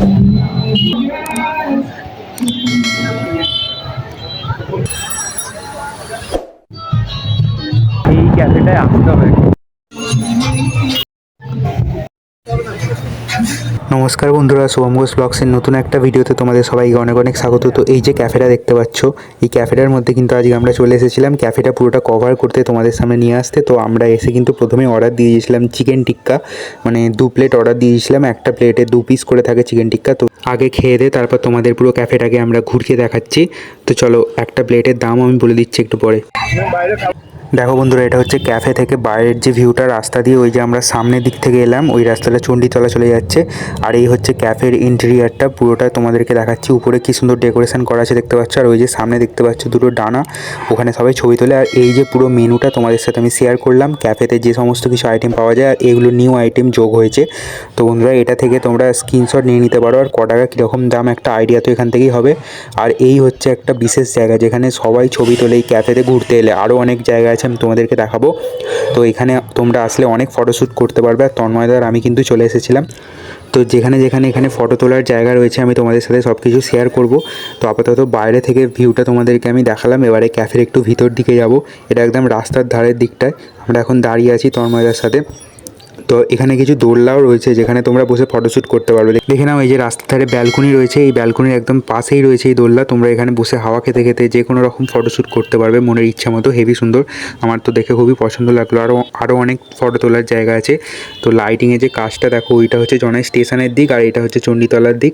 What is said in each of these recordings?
এই ক্যাফেটায় আসতে হবে। নমস্কার বন্ধুরা, শুভম ঘোষ ব্লগসের নতুন একটা ভিডিওতে তোমাদের সবাইকে অনেক অনেক স্বাগত। তো এই যে ক্যাফেটা দেখতে পাচ্ছ, এই ক্যাফেটার মধ্যে কিন্তু আজকে আমরা চলে এসেছিলাম ক্যাফেটা পুরোটা কভার করতে, তোমাদের সামনে নিয়ে আসতে। তো আমরা এসে কিন্তু প্রথমে অর্ডার দিয়ে দিয়েছিলাম চিকেন টিক্কা, মানে 2 প্লেট অর্ডার দিয়ে দিয়েছিলাম। একটা প্লেটে 2 পিস করে থাকে চিকেন টিক্কা। তো আগে খেয়ে দিয়ে তারপর তোমাদের পুরো ক্যাফেটাকে আমরা ঘুরিয়ে দেখাচ্ছি। তো চলো, একটা প্লেটের দাম আমি বলে দিচ্ছি একটু পরে। দেখো বন্ধুরা, এটা হচ্ছে ক্যাফে থেকে বাইরের যে ভিউটা, রাস্তা দিয়ে ওই যে আমরা সামনের দিক থেকে এলাম, ওই রাস্তাটা চণ্ডীতলা চলে যাচ্ছে। আর এই হচ্ছে ক্যাফের ইন্টেরিয়ারটা, পুরোটা তোমাদেরকে দেখাচ্ছি। উপরে কি সুন্দর ডেকোরেশন করা আছে দেখতে পাচ্ছ। আর ওই যে সামনে দেখতে পাচ্ছ দুটো ডানা, ওখানে সবাই ছবি তোলে। আর এই যে পুরো মেনুটা তোমাদের সাথে আমি শেয়ার করলাম, ক্যাফেতে যে সমস্ত কিছু আইটেম পাওয়া যায়, আর এগুলো নিউ আইটেম যোগ হয়েছে। তো বন্ধুরা, এটা থেকে তোমরা স্ক্রিনশট নিয়ে নিতে পারো, আর ক টাকা কীরকম দাম একটা আইডিয়া তো এখান থেকেই হবে। আর এই হচ্ছে একটা বিশেষ জায়গা যেখানে সবাই ছবি তোলে এই ক্যাফেতে ঘুরতে এলে। আরও অনেক জায়গা আছে, আমি তোমাদেরকে দেখাবো। তো এখানে তোমরা আসলে অনেক ফটোশ্যুট করতে পারবে। আর তন্ময়দার আমি কিন্তু চলে এসেছিলাম। তো যেখানে যেখানে এখানে ফটো তোলার জায়গা রয়েছে আমি তোমাদের সাথে সব কিছু শেয়ার করব। তো আপাতত বাইরে থেকে ভিউটা তোমাদেরকে আমি দেখালাম, এবারে ক্যাফের একটু ভিতর দিকে যাব। এটা একদম রাস্তার ধারের দিকটায় আমরা এখন দাঁড়িয়ে আছি তন্ময়দার সাথে। তো এখানে কিছু দোলনাও রয়েছে যেখানে তোমরা বসে ফটোশ্যুট করতে পারবে। দেখে নাও, এই যে রাস্তার ধারে ব্যালকনি রয়েছে, এই ব্যালকনির একদম পাশেই রয়েছে এই দোলনা। তোমরা এখানে বসে হাওয়া খেতে খেতে যে কোনো রকম ফটোশ্যুট করতে পারবে মনের ইচ্ছা মতো। হেভি সুন্দর, আমার তো দেখে খুবই পছন্দ লাগলো। আরও অনেক ফটো তোলার জায়গা আছে। তো লাইটিংয়ে যে কাজটা দেখো, ওইটা হচ্ছে জনাই স্টেশনের দিক, আর এটা হচ্ছে চণ্ডীতলার দিক।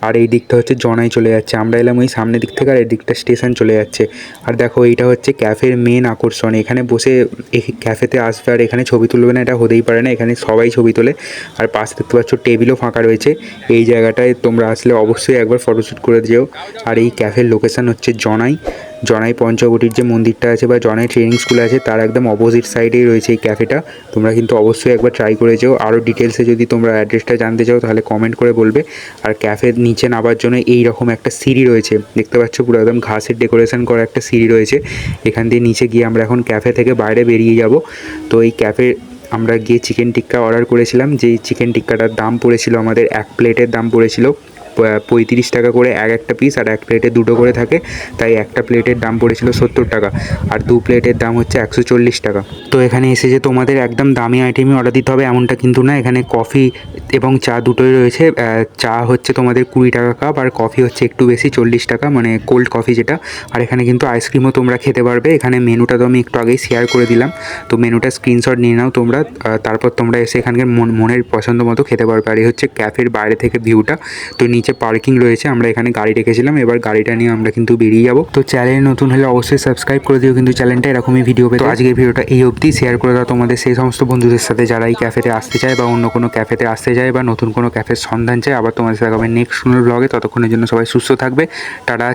আর এই দিকটা হচ্ছে জনাই চলে যাচ্ছে। আমরা এলাম ওই সামনের দিক থেকে, আর এই দিকটা স্টেশন চলে যাচ্ছে। আর দেখো, এইটা হচ্ছে ক্যাফের মেন আকর্ষণ। এখানে বসে এই ক্যাফেতে আসবে আর এখানে ছবি তুলবে না, এটা হতেই পারে না। এখানে সবাই ছবি তোলে। আর পাশে দেখতে পাচ্ছ টেবিলও ফাঁকা রয়েছে। এই জায়গাটায় তোমরা আসলে অবশ্যই একবার ফটোশ্যুট করে যেও। আর এই ক্যাফের লোকেশান হচ্ছে জনাই পঞ্চবটির যে মন্দিরটা আছে বা জনাই ট্রেনিং স্কুল আছে, তার একদম অপোজিট সাইডেই রয়েছে এই ক্যাফেটা। তোমরা কিন্তু অবশ্যই একবার ট্রাই করে যেও। আরও ডিটেলসে যদি তোমরা অ্যাড্রেসটা জানতে চাও তাহলে কমেন্ট করে বলবে। আর ক্যাফের নিচে নামার জন্য এই রকম একটা সিঁড়ি রয়েছে, দেখতে পাচ্ছ পুরো একদম ঘাসের ডেকোরেশন করা একটা সিঁড়ি রয়েছে। এখান দিয়ে নিচে গিয়ে আমরা এখন ক্যাফে থেকে বাইরে বেরিয়ে যাব। তো এই ক্যাফে আমরা গিয়ে চিকেন টিক্কা অর্ডার করেছিলাম। যেই চিকেন টিক্কাটার দাম পড়েছিল আমাদের, এক প্লেটের দাম পড়েছিল 35 টাকা করে একটা পিস। আর এক প্লেটে দুটো করে থাকে, তাই একটা প্লেটের দাম পড়েছিল 70 টাকা। আর 2 প্লেটের দাম হচ্ছে 140 টাকা। তো এখানে এসে যে তোমাদের একদম দামি আইটেমই অর্ডার দিতে হবে এমনটা কিন্তু না। এখানে কফি এবং চা দুটোই রয়েছে। চা হচ্ছে তোমাদের 20 টাকা কাপ, আর কফি হচ্ছে একটু বেশি 40 টাকা, মানে কোল্ড কফি যেটা। আর এখানে কিন্তু আইসক্রিমও তোমরা খেতে পারবে। এখানে মেনুটা তো আমি একটু আগেই শেয়ার করে দিলাম। তো মেনুটা স্ক্রিনশট নিয়ে নাও তোমরা, তারপর তোমরা এসে এখানকার মনের পছন্দ মতো খেতে পারবে। আর এই হচ্ছে ক্যাফের বাইরে থেকে ভিউটা। তো নিচে পার্কিং রয়েছে, আমরা এখানে গাড়ি রেখেছিলাম। এবার গাড়িটা নিয়ে আমরা কিন্তু বেরিয়ে যাবো। তো চ্যানেল নতুন হলে অবশ্যই সাবস্ক্রাইব করে দিও কিন্তু চ্যানেলটা এরকমই ভিডিও পেতে। তো আজকের ভিডিওটা এই অবধি। শেয়ার করে দাও তোমাদের সেই সমস্ত বন্ধুদের সাথে যারা এই ক্যাফেতে আসতে চায় বা অন্য কোনো ক্যাফেতে আসতে চায় বা নতুন কোনো ক্যাফের সন্ধান চায়। আবার তোমাদের সাথে নেক্সট কোনো ব্লগে। ততক্ষণের জন্য সবাই সুস্থ থাকবে। টাটা।